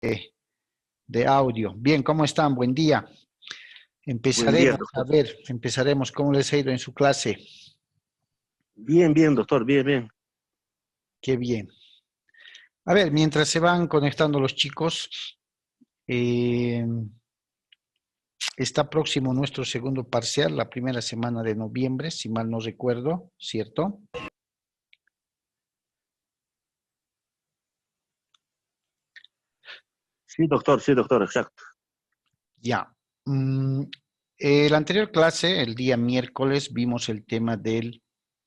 de audio. Bien, ¿cómo están? Buen día. Buen día, Empezaremos, a doctor. ver, empezaremos. ¿Cómo les ha ido en su clase? Bien, bien, doctor, bien, bien. Qué bien. A ver, mientras se van conectando los chicos, eh, está próximo nuestro segundo parcial, la primera semana de noviembre, si mal no recuerdo, ¿cierto? Sí, doctor, exacto. Ya. Mm, la anterior clase, el día miércoles, vimos el tema del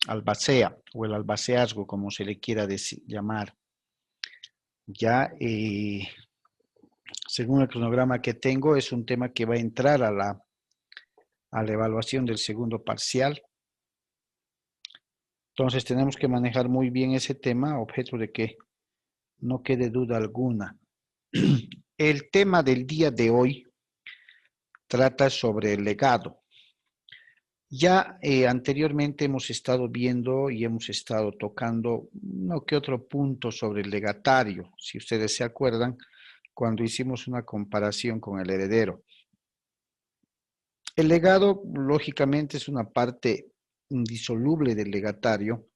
albacea o el albaceazgo, como se le quiera llamar. Ya, según el cronograma que tengo, es un tema que va a entrar a la evaluación del segundo parcial. Entonces tenemos que manejar muy bien ese tema, objeto de que no quede duda alguna. El tema del día de hoy trata sobre el legado. Ya anteriormente hemos estado viendo y hemos estado tocando uno que otro punto sobre el legatario, si ustedes se acuerdan, cuando hicimos una comparación con el heredero. El legado, lógicamente, es una parte indisoluble del legatario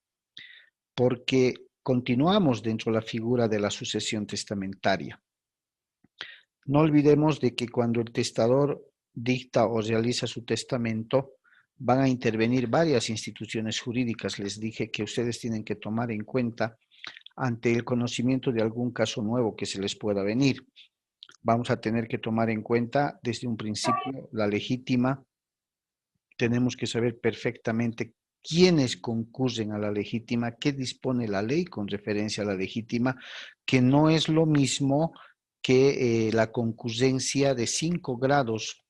porque continuamos dentro de la figura de la sucesión testamentaria. No olvidemos de que cuando el testador dicta o realiza su testamento, van a intervenir varias instituciones jurídicas. Les dije que ustedes tienen que tomar en cuenta ante el conocimiento de algún caso nuevo que se les pueda venir. Vamos a tener que tomar en cuenta desde un principio la legítima. Tenemos que saber perfectamente quiénes concurren a la legítima, qué dispone la ley con referencia a la legítima, que no es lo mismo que la concurrencia de 5 grados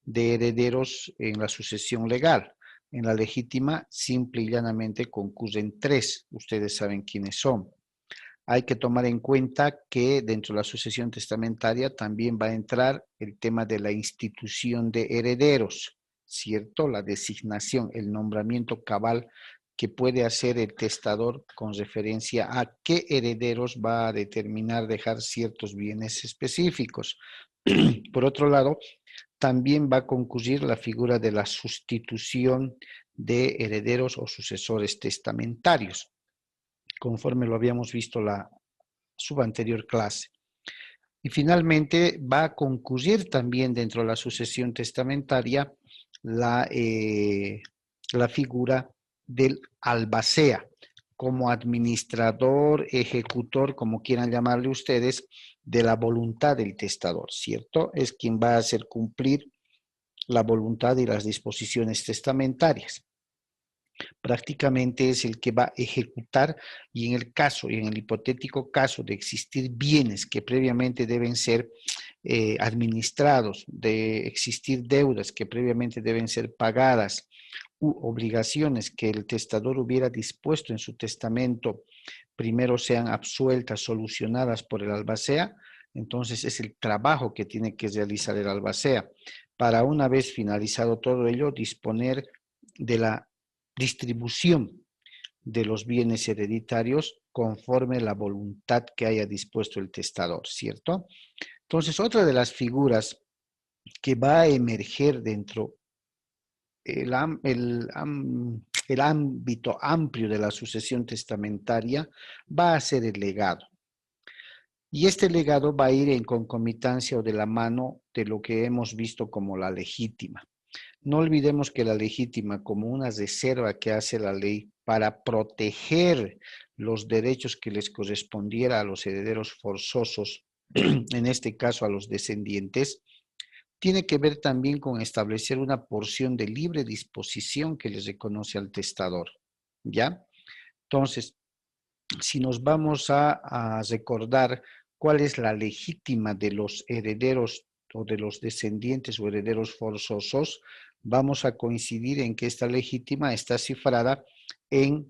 de herederos en la sucesión legal. En la legítima, simple y llanamente concurren 3. Ustedes saben quiénes son. Hay que tomar en cuenta que dentro de la sucesión testamentaria también va a entrar el tema de la institución de herederos, ¿cierto? La designación, el nombramiento cabal que puede hacer el testador con referencia a qué herederos va a determinar dejar ciertos bienes específicos. Por otro lado, también va a concurrir la figura de la sustitución de herederos o sucesores testamentarios, conforme lo habíamos visto la subanterior clase. Y finalmente va a concurrir también dentro de la sucesión testamentaria la figura del albacea, como administrador, ejecutor, como quieran llamarle ustedes, de la voluntad del testador, ¿cierto? Es quien va a hacer cumplir la voluntad y las disposiciones testamentarias. Prácticamente es el que va a ejecutar y en el caso, y en el hipotético caso de existir bienes que previamente deben ser administrados, de existir deudas que previamente deben ser pagadas, u obligaciones que el testador hubiera dispuesto en su testamento, primero sean absueltas, solucionadas por el albacea, entonces es el trabajo que tiene que realizar el albacea para, una vez finalizado todo ello, disponer de la distribución de los bienes hereditarios conforme la voluntad que haya dispuesto el testador, ¿cierto? Entonces, otra de las figuras que va a emerger dentro el ámbito amplio de la sucesión testamentaria va a ser el legado. Y este legado va a ir en concomitancia o de la mano de lo que hemos visto como la legítima. No olvidemos que la legítima, como una reserva que hace la ley para proteger los derechos que les correspondiera a los herederos forzosos, en este caso a los descendientes, tiene que ver también con establecer una porción de libre disposición que les reconoce al testador, ¿ya? Entonces, si nos vamos a recordar cuál es la legítima de los herederos o de los descendientes o herederos forzosos, vamos a coincidir en que esta legítima está cifrada en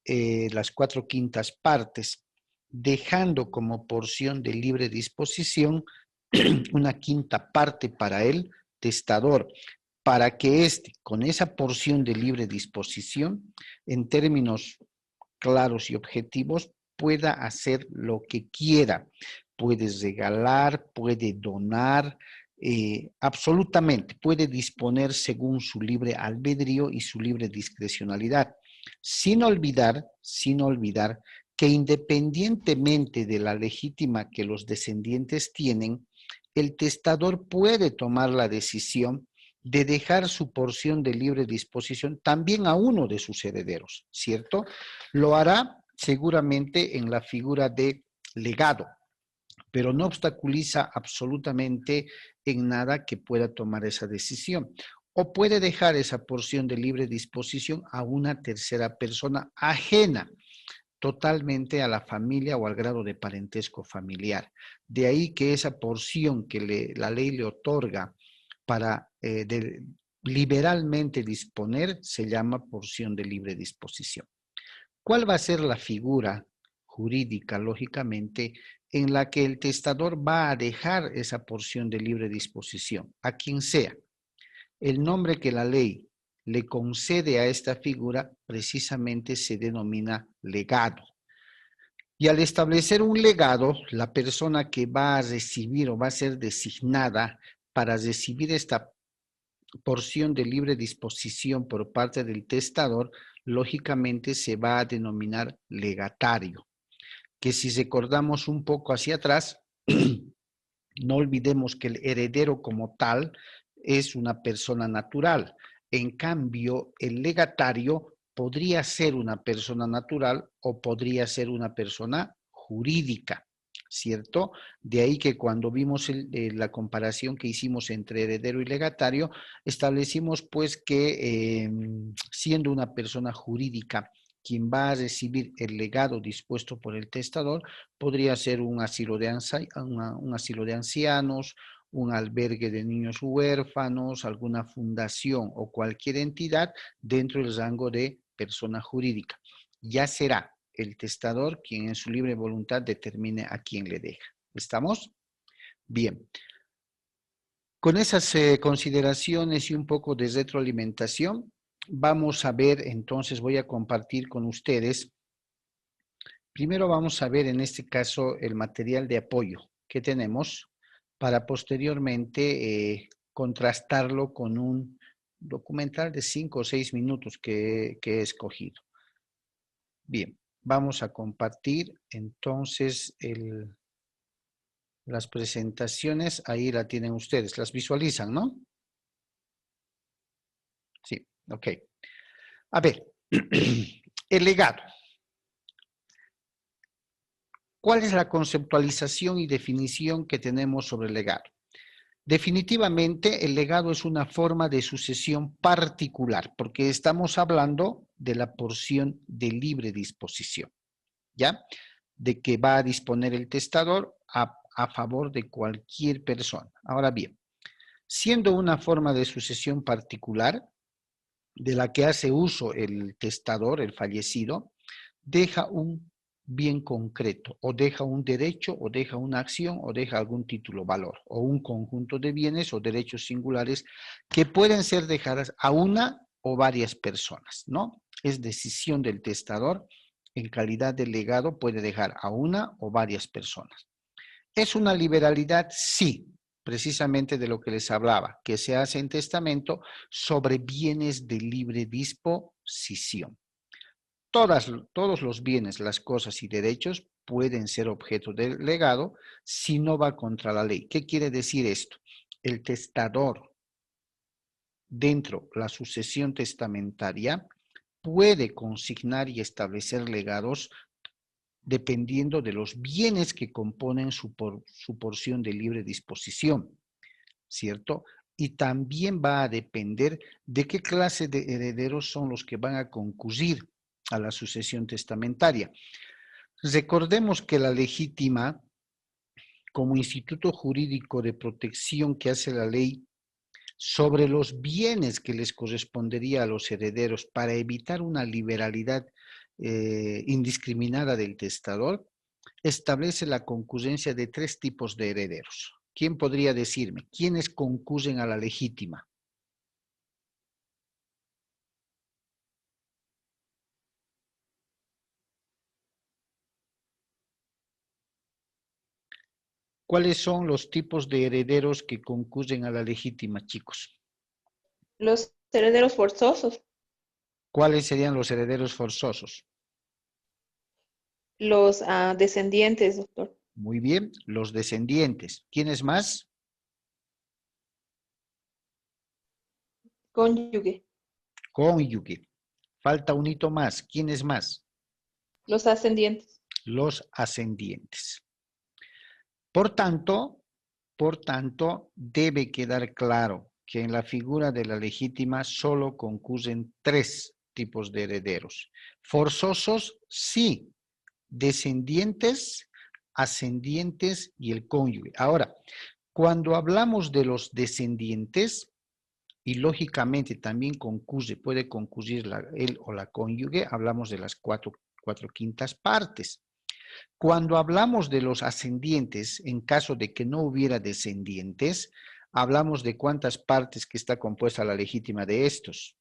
las 4/5 partes, dejando como porción de libre disposición una 1/5 parte para el testador, para que éste, con esa porción de libre disposición, en términos claros y objetivos, pueda hacer lo que quiera, puede regalar, puede donar, absolutamente, puede disponer según su libre albedrío y su libre discrecionalidad, sin olvidar que independientemente de la legítima que los descendientes tienen, el testador puede tomar la decisión de dejar su porción de libre disposición también a uno de sus herederos, ¿cierto? Lo hará seguramente en la figura de legado, pero no obstaculiza absolutamente en nada que pueda tomar esa decisión. O puede dejar esa porción de libre disposición a una tercera persona ajena totalmente a la familia o al grado de parentesco familiar. De ahí que esa porción que la ley le otorga para liberalmente disponer se llama porción de libre disposición. ¿Cuál va a ser la figura jurídica, lógicamente, en la que el testador va a dejar esa porción de libre disposición? A quien sea. El nombre que la ley le concede a esta figura precisamente se denomina legado. Y al establecer un legado, la persona que va a recibir o va a ser designada para recibir esta porción de libre disposición por parte del testador, lógicamente se va a denominar legatario, que si recordamos un poco hacia atrás, no olvidemos que el heredero como tal es una persona natural. En cambio, el legatario podría ser una persona natural o podría ser una persona jurídica, ¿cierto? De ahí que cuando vimos la comparación que hicimos entre heredero y legatario, establecimos pues que siendo una persona jurídica quien va a recibir el legado dispuesto por el testador, podría ser un asilo de ancianos, un albergue de niños huérfanos, alguna fundación o cualquier entidad dentro del rango de persona jurídica. Ya será el testador quien en su libre voluntad determine a quién le deja. ¿Estamos? Bien. Con esas consideraciones y un poco de retroalimentación, vamos a ver, entonces voy a compartir con ustedes. Primero vamos a ver en este caso el material de apoyo que tenemos para posteriormente contrastarlo con un documental de 5 o 6 minutos que he escogido. Bien, vamos a compartir entonces las presentaciones. Ahí la tienen ustedes, las visualizan, ¿no? Sí, ok. A ver, el legado. ¿Cuál es la conceptualización y definición que tenemos sobre el legado? Definitivamente, el legado es una forma de sucesión particular, porque estamos hablando de la porción de libre disposición, ¿ya? De que va a disponer el testador a favor de cualquier persona. Ahora bien, siendo una forma de sucesión particular, de la que hace uso el testador, el fallecido, deja un bien concreto, o deja un derecho, o deja una acción, o deja algún título valor, o un conjunto de bienes o derechos singulares que pueden ser dejadas a una o varias personas, ¿no? Es decisión del testador, en calidad de legado puede dejar a una o varias personas. ¿Es una liberalidad? Sí, precisamente de lo que les hablaba, que se hace en testamento sobre bienes de libre disposición. Todos los bienes, las cosas y derechos pueden ser objeto del legado si no va contra la ley. ¿Qué quiere decir esto? El testador, dentro de la sucesión testamentaria, puede consignar y establecer legados dependiendo de los bienes que componen su porción de libre disposición, ¿cierto? Y también va a depender de qué clase de herederos son los que van a concurrir a la sucesión testamentaria. Recordemos que la legítima, como instituto jurídico de protección que hace la ley sobre los bienes que les correspondería a los herederos para evitar una liberalidad indiscriminada del testador, establece la concurrencia de 3 tipos de herederos. ¿Quién podría decirme quiénes concurren a la legítima? ¿Cuáles son los tipos de herederos que concurren a la legítima, chicos? Los herederos forzosos. ¿Cuáles serían los herederos forzosos? Los descendientes, doctor. Muy bien, los descendientes. ¿Quiénes más? Cónyuge. Cónyuge. Falta un hito más. ¿Quiénes más? Los ascendientes. Los ascendientes. Por tanto, debe quedar claro que en la figura de la legítima solo concurren 3 tipos de herederos. Forzosos, sí. Descendientes, ascendientes y el cónyuge. Ahora, cuando hablamos de los descendientes, y lógicamente también puede concurrir él o la cónyuge, hablamos de las cuatro quintas partes. Cuando hablamos de los ascendientes, en caso de que no hubiera descendientes, hablamos de cuántas partes que está compuesta la legítima de estos.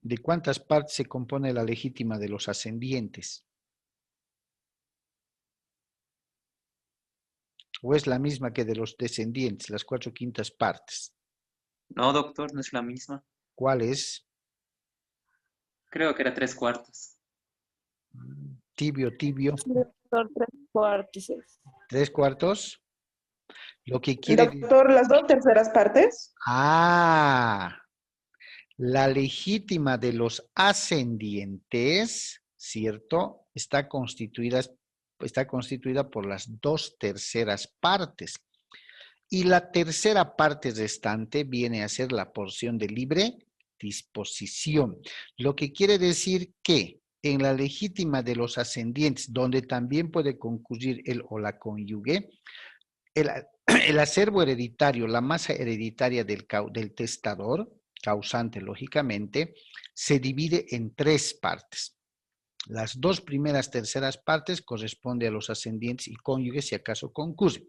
¿De cuántas partes se compone la legítima de los ascendientes? ¿O es la misma que de los descendientes, las 4 quintas partes? No, doctor, no es la misma. ¿Cuál es? Creo que era 3/4. Tibio. Doctor, 3/4. 3/4. Lo que quiere... Doctor, las 2/3 partes. La legítima de los ascendientes, ¿cierto? Está constituida por las 2/3 partes. Y la tercera parte restante viene a ser la porción de libre disposición. Lo que quiere decir que en la legítima de los ascendientes, donde también puede concurrir el o la cónyuge, el acervo hereditario, la masa hereditaria del testador, causante lógicamente, se divide en 3 partes. Las 2 primeras terceras partes corresponden a los ascendientes y cónyuges si acaso concurre.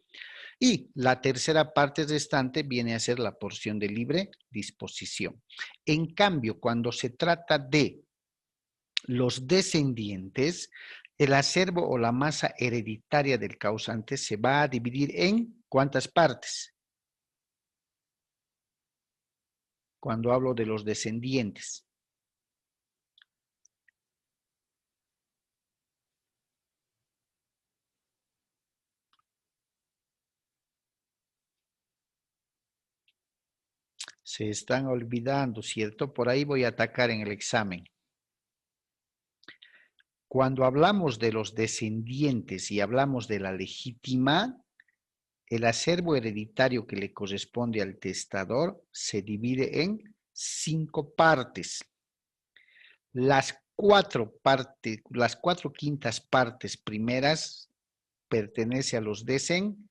Y la tercera parte restante viene a ser la porción de libre disposición. En cambio, cuando se trata de los descendientes, el acervo o la masa hereditaria del causante se va a dividir en ¿cuántas partes? Cuando hablo de los descendientes. Se están olvidando, ¿cierto? Por ahí voy a atacar en el examen. Cuando hablamos de los descendientes y hablamos de la legítima, el acervo hereditario que le corresponde al testador se divide en 5 partes. Las 4 quintas partes primeras pertenece a los descendientes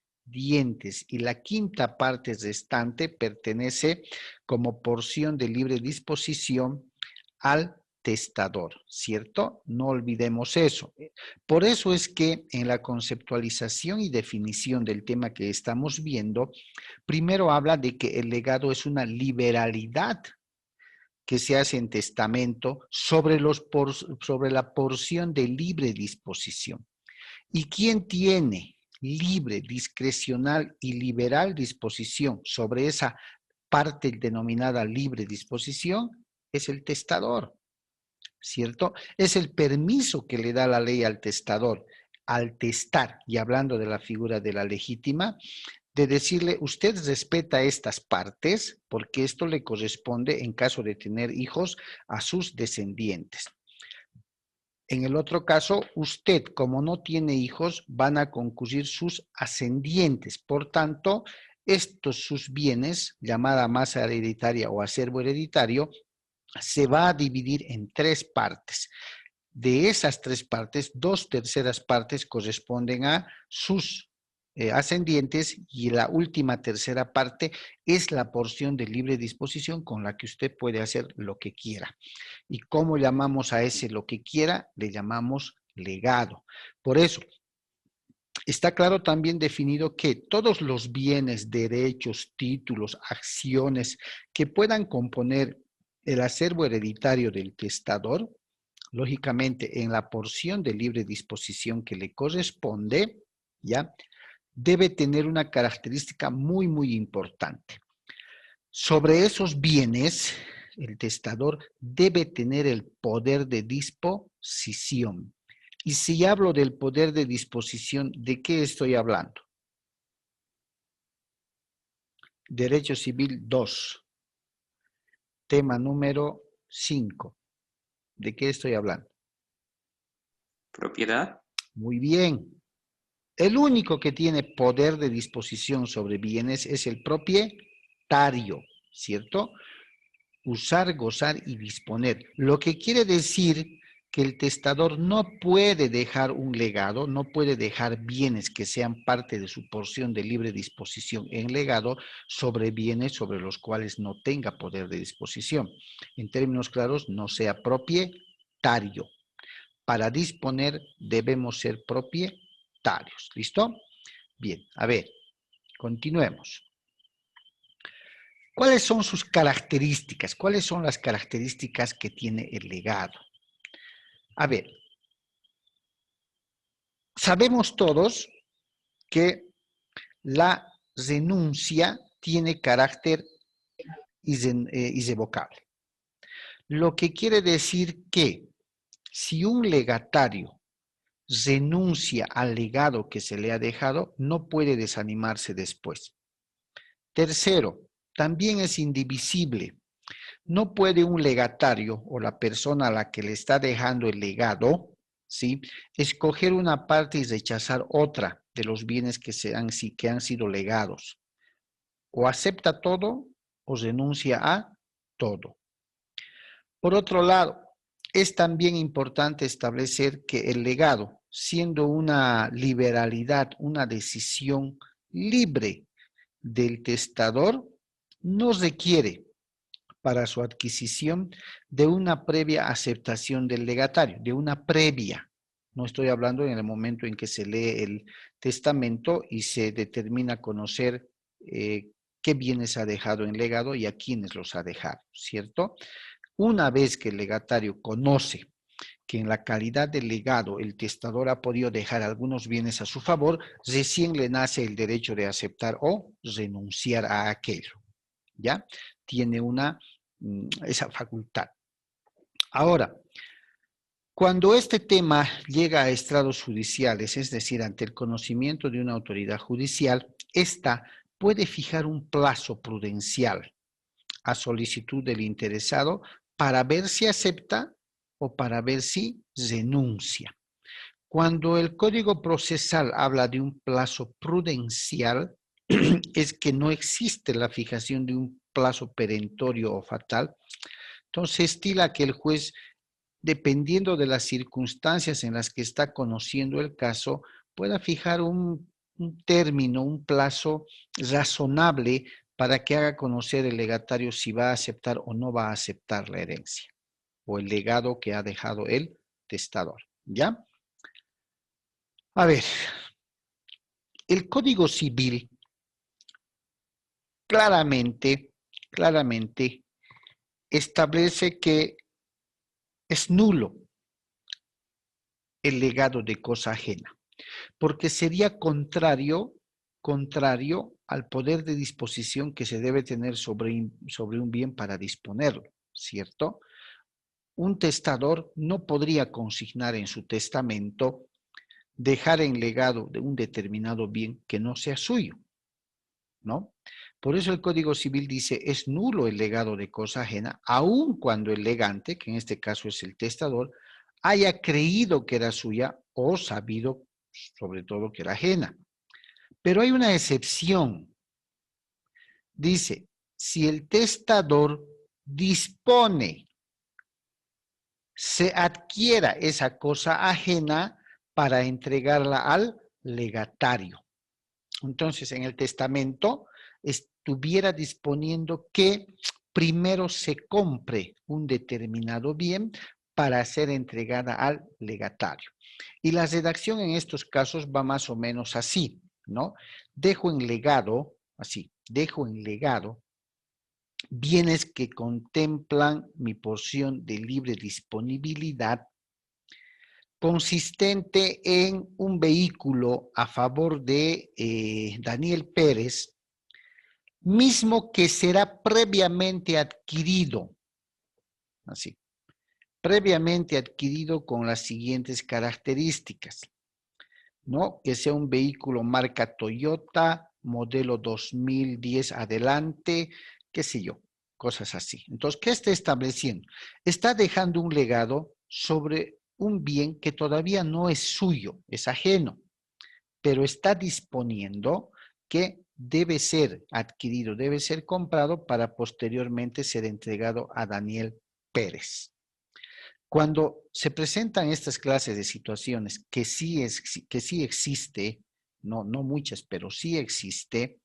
y la quinta parte restante pertenece como porción de libre disposición al testador, ¿cierto? No olvidemos eso. Por eso es que en la conceptualización y definición del tema que estamos viendo, primero habla de que el legado es una liberalidad que se hace en testamento sobre la porción de libre disposición. ¿Y quién tiene libre, discrecional y liberal disposición sobre esa parte denominada libre disposición? Es el testador, ¿cierto? Es el permiso que le da la ley al testador al testar, y hablando de la figura de la legítima, de decirle, usted respeta estas partes porque esto le corresponde en caso de tener hijos a sus descendientes. En el otro caso, usted, como no tiene hijos, van a concurrir sus ascendientes. Por tanto, estos sus bienes, llamada masa hereditaria o acervo hereditario, se va a dividir en 3 partes. De esas 3 partes, 2/3 partes corresponden a sus ascendientes y la última tercera parte es la porción de libre disposición con la que usted puede hacer lo que quiera. ¿Y cómo llamamos a ese lo que quiera? Le llamamos legado. Por eso, está claro también definido que todos los bienes, derechos, títulos, acciones que puedan componer el acervo hereditario del testador, lógicamente en la porción de libre disposición que le corresponde, ¿ya? Debe tener una característica muy, muy importante. Sobre esos bienes, el testador debe tener el poder de disposición. Y si hablo del poder de disposición, ¿de qué estoy hablando? Derecho Civil 2, tema número 5. ¿De qué estoy hablando? Propiedad. Muy bien. El único que tiene poder de disposición sobre bienes es el propietario, ¿cierto? Usar, gozar y disponer. Lo que quiere decir que el testador no puede dejar un legado, no puede dejar bienes que sean parte de su porción de libre disposición en legado sobre bienes sobre los cuales no tenga poder de disposición. En términos claros, no sea propietario. Para disponer debemos ser propietarios. ¿Listo? Bien, a ver, continuemos. ¿Cuáles son sus características? ¿Cuáles son las características que tiene el legado? A ver, sabemos todos que la renuncia tiene carácter irrevocable. Lo que quiere decir que si un legatario renuncia al legado que se le ha dejado, no puede desanimarse después. Tercero, también es indivisible. No puede un legatario o la persona a la que le está dejando el legado, ¿sí?, escoger una parte y rechazar otra de los bienes que han sido legados. O acepta todo o renuncia a todo. Por otro lado, es también importante establecer que el legado, siendo una liberalidad, una decisión libre del testador, no requiere para su adquisición de una previa aceptación del legatario, de una previa. No estoy hablando en el momento en que se lee el testamento y se determina conocer qué bienes ha dejado en legado y a quiénes los ha dejado, ¿cierto? Una vez que el legatario conoce que en la calidad de legado el testador ha podido dejar algunos bienes a su favor, recién le nace el derecho de aceptar o renunciar a aquello, ¿ya? Tiene esa facultad. Ahora, cuando este tema llega a estrados judiciales, es decir, ante el conocimiento de una autoridad judicial, ésta puede fijar un plazo prudencial a solicitud del interesado para ver si acepta o para ver si renuncia. Cuando el Código Procesal habla de un plazo prudencial, es que no existe la fijación de un plazo perentorio o fatal. Entonces estila que el juez, dependiendo de las circunstancias en las que está conociendo el caso, pueda fijar un término, un plazo razonable para que haga conocer el legatario si va a aceptar o no va a aceptar la herencia o el legado que ha dejado el testador, ¿ya? A ver, el Código Civil claramente establece que es nulo el legado de cosa ajena, porque sería contrario al poder de disposición que se debe tener sobre un bien para disponerlo, ¿cierto? Un testador no podría consignar en su testamento dejar en legado de un determinado bien que no sea suyo, ¿no? Por eso el Código Civil dice, es nulo el legado de cosa ajena, aun cuando el legante, que en este caso es el testador, haya creído que era suya o sabido, sobre todo, que era ajena. Pero hay una excepción. Dice, si el testador dispone, se adquiera esa cosa ajena para entregarla al legatario. Entonces, en el testamento estuviera disponiendo que primero se compre un determinado bien para ser entregada al legatario. Y la redacción en estos casos va más o menos así, ¿no? Dejo en legado, así, dejo en legado bienes que contemplan mi porción de libre disponibilidad consistente en un vehículo a favor de Daniel Pérez, mismo que será previamente adquirido, así, previamente adquirido con las siguientes características, ¿no? Que sea un vehículo marca Toyota, modelo 2010 adelante, qué sé yo, cosas así. Entonces, ¿qué está estableciendo? Está dejando un legado sobre un bien que todavía no es suyo, es ajeno, pero está disponiendo que debe ser adquirido, debe ser comprado para posteriormente ser entregado a Daniel Pérez. Cuando se presentan estas clases de situaciones que sí existe, no muchas, pero sí existe,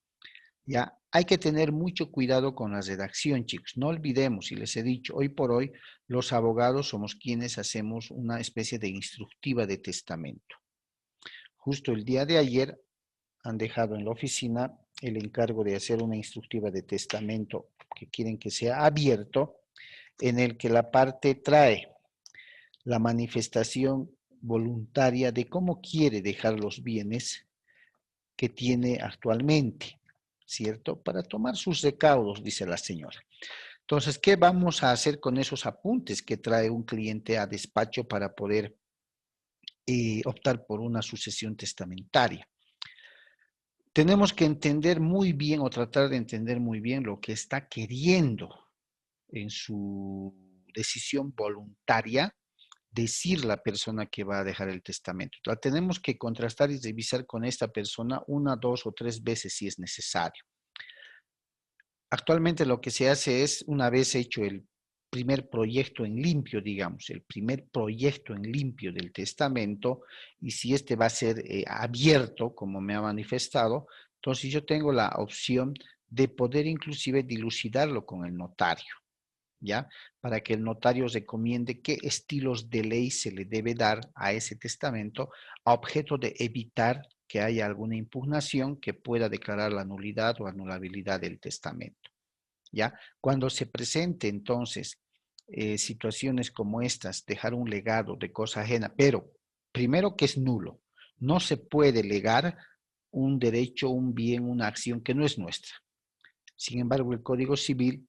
ya hay que tener mucho cuidado con la redacción, chicos. No olvidemos, y les he dicho, hoy por hoy los abogados somos quienes hacemos una especie de instructiva de testamento. Justo el día de ayer han dejado en la oficina el encargo de hacer una instructiva de testamento que quieren que sea abierto, en el que la parte trae la manifestación voluntaria de cómo quiere dejar los bienes que tiene actualmente, ¿cierto? Para tomar sus recaudos, dice la señora. Entonces, ¿qué vamos a hacer con esos apuntes que trae un cliente a despacho para poder optar por una sucesión testamentaria? Tenemos que entender muy bien o tratar de entender muy bien lo que está queriendo en su decisión voluntaria decir la persona que va a dejar el testamento. La tenemos que contrastar y revisar con esta persona una, dos o tres veces si es necesario. Actualmente lo que se hace es, una vez hecho el primer proyecto en limpio, digamos, el primer proyecto en limpio del testamento, y si este va a ser abierto, como me ha manifestado, entonces yo tengo la opción de poder inclusive dilucidarlo con el notario, ¿ya? Para que el notario recomiende qué estilos de ley se le debe dar a ese testamento a objeto de evitar que haya alguna impugnación que pueda declarar la nulidad o anulabilidad del testamento, ¿ya? Cuando se presente entonces situaciones como estas, dejar un legado de cosa ajena, pero primero que es nulo, no se puede legar un derecho, un bien, una acción que no es nuestra. Sin embargo, el Código Civil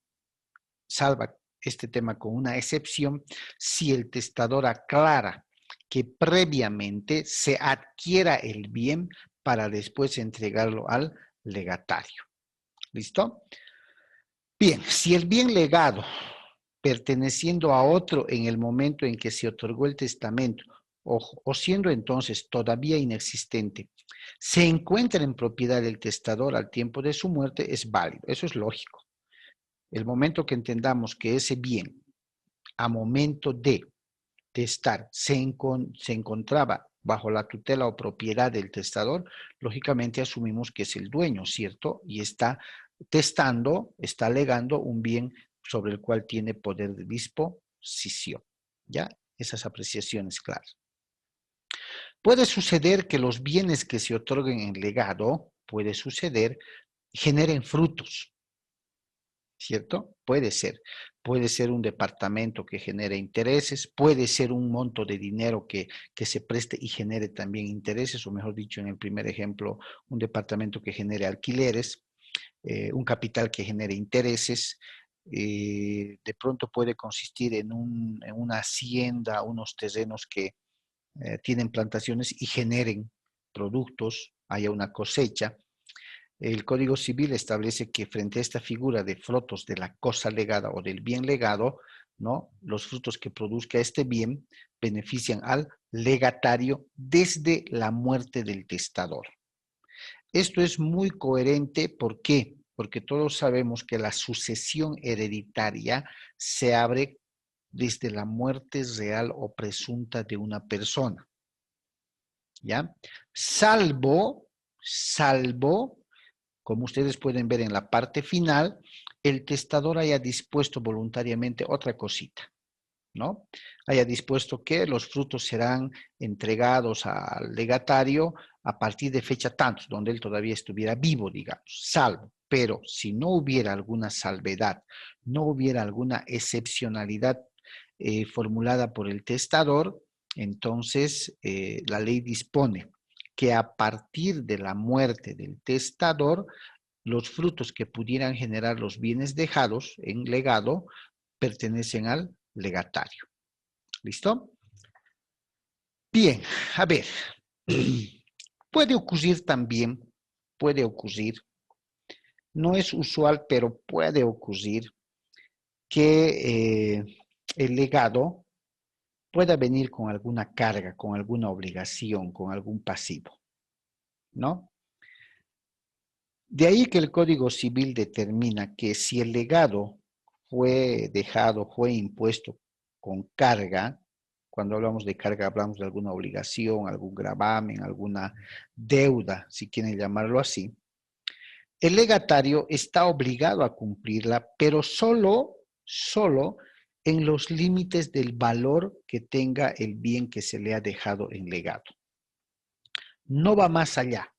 salva este tema con una excepción si el testador aclara que previamente se adquiera el bien para después entregarlo al legatario. ¿Listo? Bien, si el bien legado perteneciendo a otro en el momento en que se otorgó el testamento o siendo entonces todavía inexistente, se encuentra en propiedad del testador al tiempo de su muerte, es válido. Eso es lógico. El momento que entendamos que ese bien, a momento de testar, se encontraba bajo la tutela o propiedad del testador, lógicamente asumimos que es el dueño, ¿cierto? Y está testando, está alegando un bien sobre el cual tiene poder de disposición. ¿Ya? Esas apreciaciones claras. Puede suceder que los bienes que se otorguen en legado, puede suceder, generen frutos. ¿Cierto? Puede ser un departamento que genere intereses, puede ser un monto de dinero que se preste y genere también intereses, o mejor dicho, en el primer ejemplo, un departamento que genere alquileres, un capital que genere intereses, de pronto puede consistir en una hacienda, unos terrenos que tienen plantaciones y generen productos, haya una cosecha. El Código Civil establece que frente a esta figura de frutos de la cosa legada o del bien legado, ¿no? Los frutos que produzca este bien benefician al legatario desde la muerte del testador. Esto es muy coherente, ¿por qué? Porque todos sabemos que la sucesión hereditaria se abre desde la muerte real o presunta de una persona, ¿ya? Salvo, como ustedes pueden ver en la parte final, el testador haya dispuesto voluntariamente otra cosita. ¿no? Haya dispuesto que los frutos serán entregados al legatario a partir de fecha tantos, donde él todavía estuviera vivo, digamos, salvo. Pero si no hubiera alguna salvedad, no hubiera alguna excepcionalidad formulada por el testador, entonces la ley dispone que a partir de la muerte del testador, los frutos que pudieran generar los bienes dejados en legado pertenecen al legatario. ¿Listo? Bien, a ver. Puede ocurrir también, no es usual, pero puede ocurrir que el legado pueda venir con alguna carga, con alguna obligación, con algún pasivo, ¿no? De ahí que el Código Civil determina que si el legado fue dejado, fue impuesto con carga, cuando hablamos de carga hablamos de alguna obligación, algún gravamen, alguna deuda, si quieren llamarlo así, el legatario está obligado a cumplirla, pero solo en los límites del valor que tenga el bien que se le ha dejado en legado. No va más allá.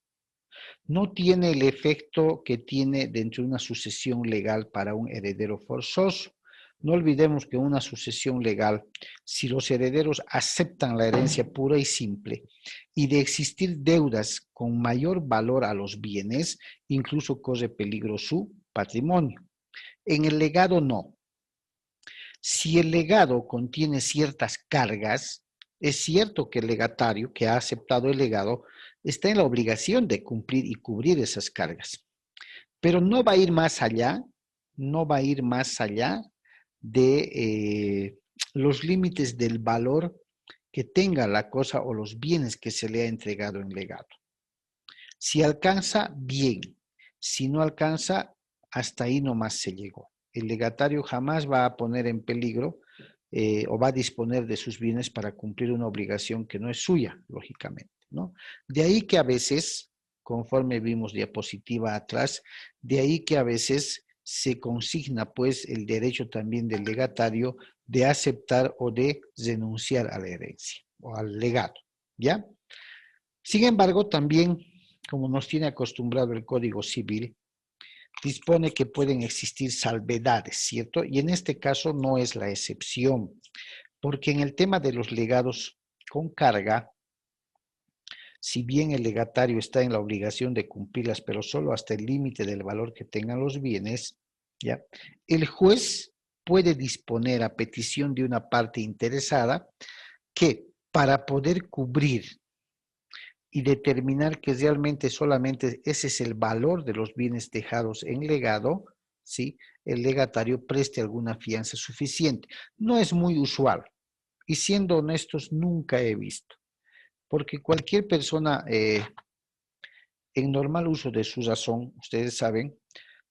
No tiene el efecto que tiene dentro de una sucesión legal para un heredero forzoso. No olvidemos que una sucesión legal, si los herederos aceptan la herencia pura y simple y de existir deudas con mayor valor a los bienes, incluso corre peligro su patrimonio. En el legado no. Si el legado contiene ciertas cargas, es cierto que el legatario que ha aceptado el legado está en la obligación de cumplir y cubrir esas cargas. Pero no va a ir más allá, de los límites del valor que tenga la cosa o los bienes que se le ha entregado en legado. Si alcanza, bien. Si no alcanza, hasta ahí nomás se llegó. El legatario jamás va a poner en peligro o va a disponer de sus bienes para cumplir una obligación que no es suya, lógicamente, ¿no? De ahí que a veces, conforme vimos diapositiva atrás, de ahí que a veces se consigna pues el derecho también del legatario de aceptar o de renunciar a la herencia o al legado, ¿ya? Sin embargo, también, como nos tiene acostumbrado el Código Civil, dispone que pueden existir salvedades, ¿cierto? Y en este caso no es la excepción, porque en el tema de los legados con carga, si bien el legatario está en la obligación de cumplirlas, pero solo hasta el límite del valor que tengan los bienes, ¿ya? El juez puede disponer a petición de una parte interesada que para poder cubrir y determinar que realmente solamente ese es el valor de los bienes dejados en legado, ¿sí? El legatario preste alguna fianza suficiente. No es muy usual y siendo honestos nunca he visto, porque cualquier persona en normal uso de su razón, ustedes saben,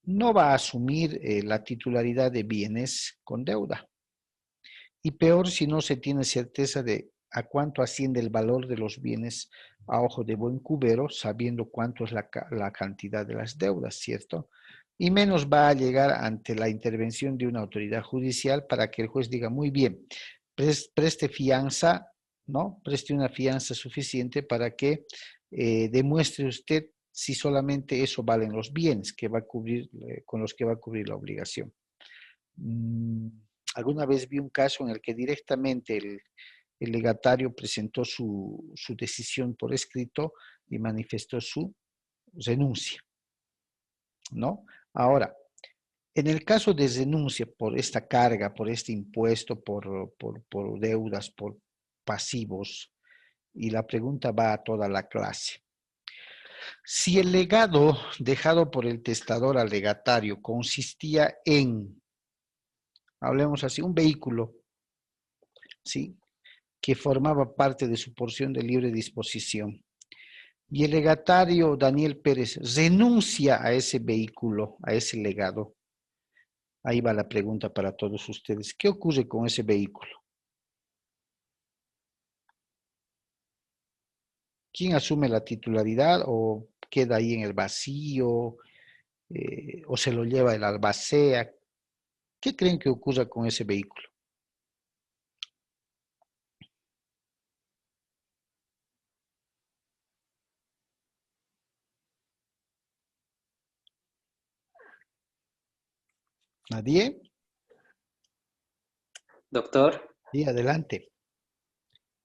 no va a asumir la titularidad de bienes con deuda. Y peor si no se tiene certeza de a cuánto asciende el valor de los bienes a ojo de buen cubero, sabiendo cuánto es la cantidad de las deudas, ¿cierto? Y menos va a llegar ante la intervención de una autoridad judicial para que el juez diga, muy bien, preste fianza, ¿no? Preste una fianza suficiente para que demuestre usted si solamente eso valen los bienes que va a cubrir, con los que va a cubrir la obligación. Alguna vez vi un caso en el que directamente el legatario presentó su decisión por escrito y manifestó su renuncia, ¿no? Ahora, en el caso de renuncia por esta carga, por este impuesto, por deudas, por pasivos, y la pregunta va a toda la clase. Si el legado dejado por el testador al legatario consistía en, hablemos así, un vehículo, ¿sí?, que formaba parte de su porción de libre disposición, y el legatario Daniel Pérez renuncia a ese vehículo, a ese legado, ahí va la pregunta para todos ustedes. ¿Qué ocurre con ese vehículo? ¿Quién asume la titularidad o queda ahí en el vacío o se lo lleva el albacea? ¿Qué creen que ocurra con ese vehículo? ¿Nadie? Doctor, Sí, adelante.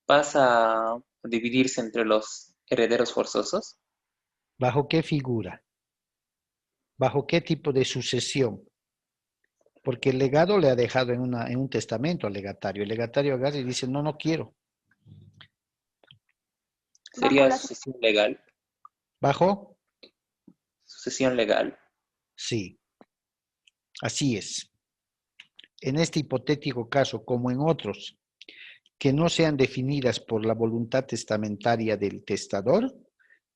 ¿pasa a dividirse entre los herederos forzosos? ¿Bajo qué figura? ¿Bajo qué tipo de sucesión? Porque el legado le ha dejado en un testamento al legatario. El legatario agarra y dice, no, no quiero. ¿Sería sucesión legal? ¿Bajo? Sucesión legal. Sí, así es. En este hipotético caso, como en otros, que no sean definidas por la voluntad testamentaria del testador,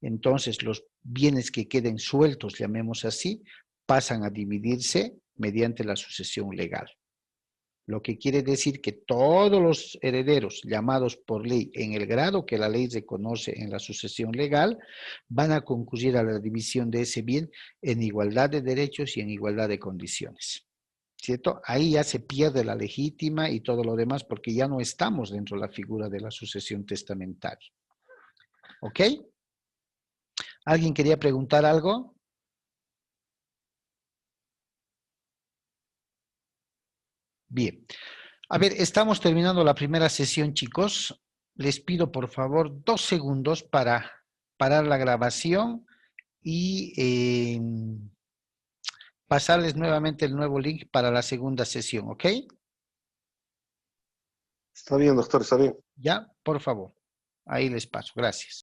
entonces los bienes que queden sueltos, llamemos así, pasan a dividirse mediante la sucesión legal. Lo que quiere decir que todos los herederos llamados por ley en el grado que la ley reconoce en la sucesión legal van a concurrir a la división de ese bien en igualdad de derechos y en igualdad de condiciones. ¿Cierto? Ahí ya se pierde la legítima y todo lo demás porque ya no estamos dentro de la figura de la sucesión testamentaria. ¿Ok? ¿Alguien quería preguntar algo? Bien. A ver, estamos terminando la primera sesión, chicos. Les pido, por favor, 2 segundos para parar la grabación y pasarles nuevamente el nuevo link para la segunda sesión, ¿ok? Está bien, doctor, está bien. Ya, por favor. Ahí les paso. Gracias.